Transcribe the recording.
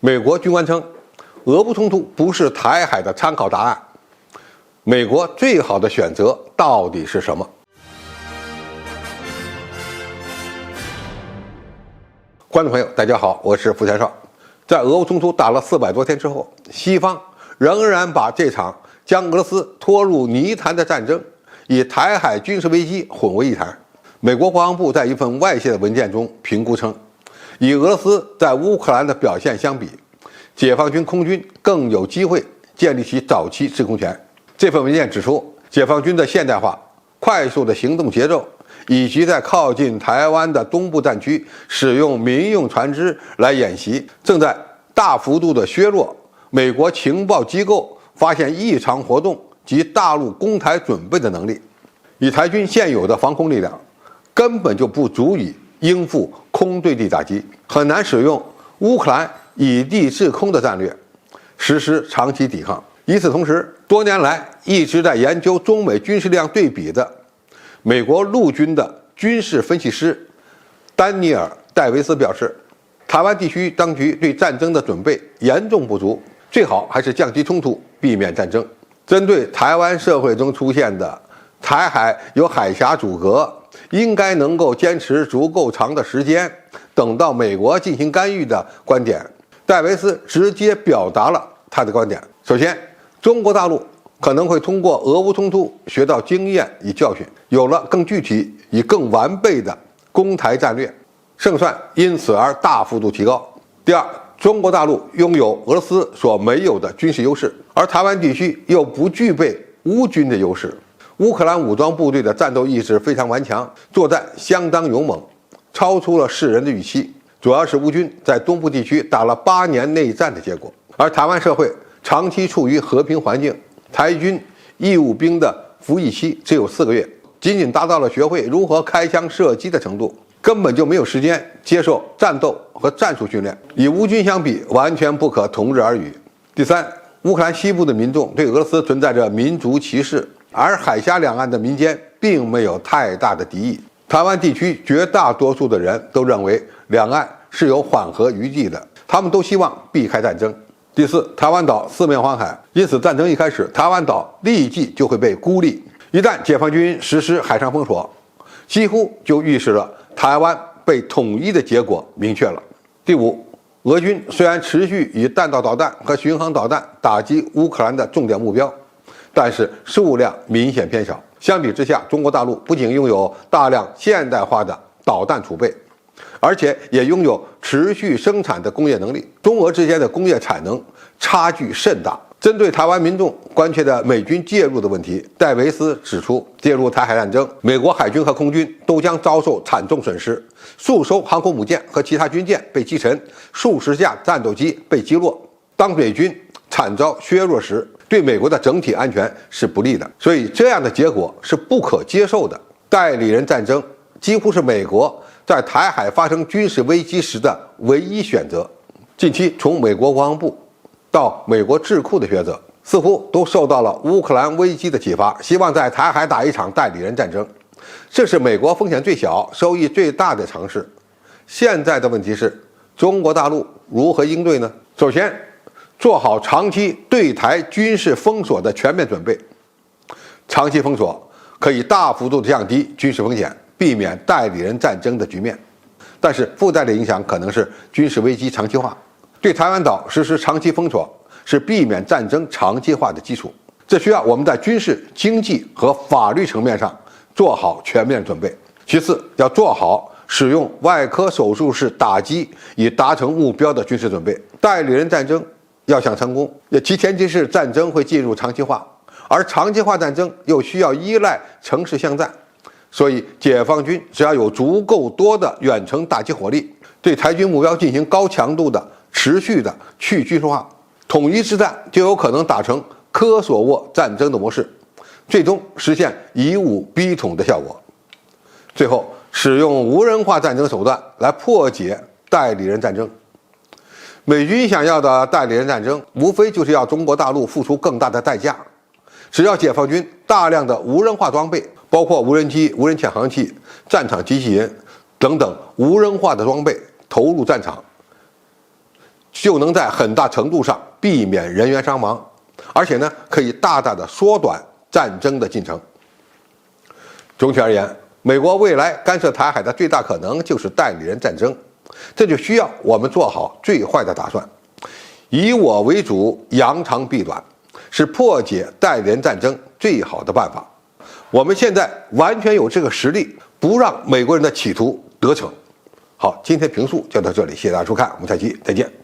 美国军官称，俄乌冲突不是台海的参考答案。美国最好的选择到底是什么？观众朋友，大家好，我是福全少。在俄乌冲突打了400多天之后，西方仍然把这场将俄罗斯拖入泥潭的战争与台海军事危机混为一谈。美国国防部在一份外泄的文件中评估称，与俄罗斯在乌克兰的表现相比，解放军空军更有机会建立起早期制空权。这份文件指出，解放军的现代化、快速的行动节奏，以及在靠近台湾的东部战区使用民用船只来演习，正在大幅度的削弱美国情报机构发现异常活动及大陆攻台准备的能力。以台军现有的防空力量，根本就不足以应付空对地打击，很难使用乌克兰以地制空的战略实施长期抵抗。与此同时，多年来一直在研究中美军事力量对比的美国陆军的军事分析师丹尼尔·戴维斯表示，台湾地区当局对战争的准备严重不足，最好还是降低冲突，避免战争。针对台湾社会中出现的台海有海峡阻隔，应该能够坚持足够长的时间，等到美国进行干预的观点，戴维斯直接表达了他的观点。首先，中国大陆可能会通过俄乌冲突学到经验与教训，有了更具体与更完备的攻台战略，胜算因此而大幅度提高。第二，中国大陆拥有俄罗斯所没有的军事优势，而台湾地区又不具备乌军的优势。乌克兰武装部队的战斗意志非常顽强，作战相当勇猛，超出了世人的预期，主要是乌军在东部地区打了8年内战的结果。而台湾社会长期处于和平环境，台军义务兵的服役期只有4个月，仅仅达到了学会如何开枪射击的程度，根本就没有时间接受战斗和战术训练，与乌军相比，完全不可同日而语。第三，乌克兰西部的民众对俄罗斯存在着民族歧视，而海峡两岸的民间并没有太大的敌意。台湾地区绝大多数的人都认为两岸是有缓和余地的，他们都希望避开战争。第四，台湾岛四面环海，因此战争一开始，台湾岛立即就会被孤立。一旦解放军实施海上封锁，几乎就预示了台湾被统一的结果明确了。第五，俄军虽然持续以弹道导弹和巡航导弹打击乌克兰的重点目标，但是数量明显偏少。相比之下，中国大陆不仅拥有大量现代化的导弹储备，而且也拥有持续生产的工业能力，中俄之间的工业产能差距甚大。针对台湾民众关切的美军介入的问题，戴维斯指出，介入台海战争，美国海军和空军都将遭受惨重损失，数艘航空母舰和其他军舰被击沉，数十架战斗机被击落。当美军惨遭削弱时，对美国的整体安全是不利的，所以这样的结果是不可接受的。代理人战争几乎是美国在台海发生军事危机时的唯一选择。近期，从美国国防部到美国智库的学者，似乎都受到了乌克兰危机的启发，希望在台海打一场代理人战争。这是美国风险最小、收益最大的尝试。现在的问题是，中国大陆如何应对呢？首先，做好长期对台军事封锁的全面准备。长期封锁可以大幅度地降低军事风险，避免代理人战争的局面，但是附带的影响可能是军事危机长期化。对台湾岛实施长期封锁是避免战争长期化的基础，这需要我们在军事、经济和法律层面上做好全面准备。其次，要做好使用外科手术式打击以达成目标的军事准备。代理人战争要想成功，其前提是战争会进入长期化，而长期化战争又需要依赖城市巷战，所以解放军只要有足够多的远程打击火力，对台军目标进行高强度的持续的去军事化，统一之战就有可能打成科索沃战争的模式，最终实现以武逼统的效果。最后，使用无人化战争手段来破解代理人战争。美军想要的代理人战争，无非就是要中国大陆付出更大的代价。只要解放军大量的无人化装备，包括无人机、无人潜航器、战场机器人等等无人化的装备投入战场，就能在很大程度上避免人员伤亡，而且呢，可以大大的缩短战争的进程。总体而言，美国未来干涉台海的最大可能就是代理人战争，这就需要我们做好最坏的打算，以我为主，扬长避短，是破解代理人战争最好的办法。我们现在完全有这个实力，不让美国人的企图得逞。好，今天评述就到这里，谢谢大家收看，我们下期再见。